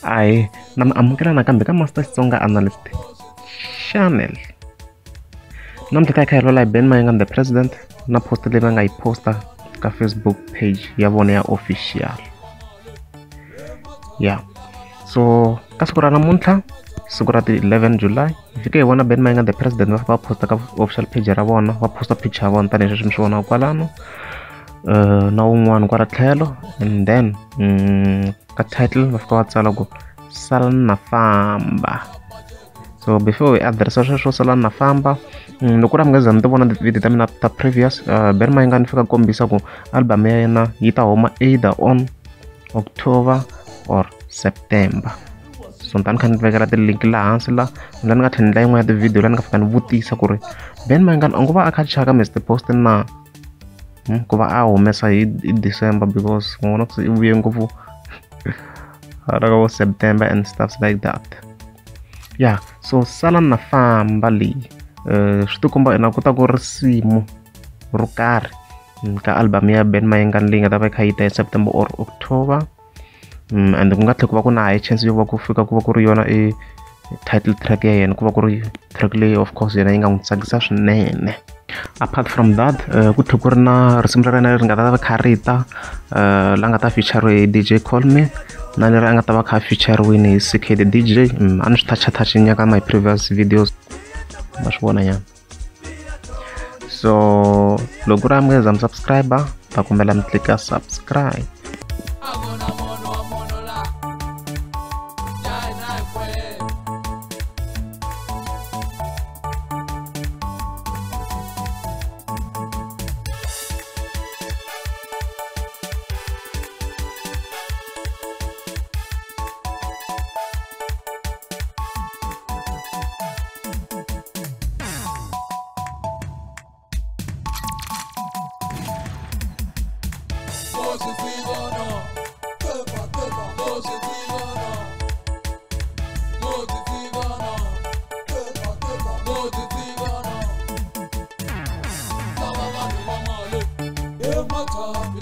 Ai, na amukela nakambe ka Master Xitsonga Analyst Channel. Namuntlha ta hi kha hi lola hi Ben Mayengani the President na post leyi va nga yi posta ka Facebook page ya vona ya official. Yeah. So ka siku ra namuntlha siku ra ti 11 July hi fike hi vona Ben Mayengani the President va posta ka official page ra vona va posta picture ya vona tanihi leswi mi swi vonaka kwalano na wun'wana kwala tlhelo, and then ka title va fika va tsala ku sala na famba. So before hi addressa sweswo sala na famba, loko mi nga za mi ti vona video ta mina ta previous, Ben Mayengani fika kombisa ku album ya yena yi ta huma either on October or September. So ni kha ni vekela ti-link laha hansi la ni nga tlhela ni endla yin'wana ya ti-video laha ni nga fika ni vutisa ku ri Ben Mayengani a ngo va a kha chaka Mr Post na ku va a humesa hi December, because ni vona ku i vuye ngopfu September and stuff like that. Yeah, so sala na famba leyi swi ti komba ina ku ta ku risimu ro karhi ka album ya Ben Mayengani leyi nga ta va kha yi ta hi September or October, and ku nga tlhela ku va ku na high chance yo va ku fika ku va ku ri yona title track ya yena, ku va ku ri track leyi of course yena yi nga n'wi tsakisa swinene. Apart from that ku tlhela ku ri na risimu ra yena leri nga ta va kha ri ta la nga ta feature hi DJ Call Me, na leri a nga ta va kha featureweni hi CK the DJ. A ni swi touch nyaka my previous videos ma swi vona nyana. So loko ku ri mi nga za mi subscriber ta kombela mi tlika subscribe. Mata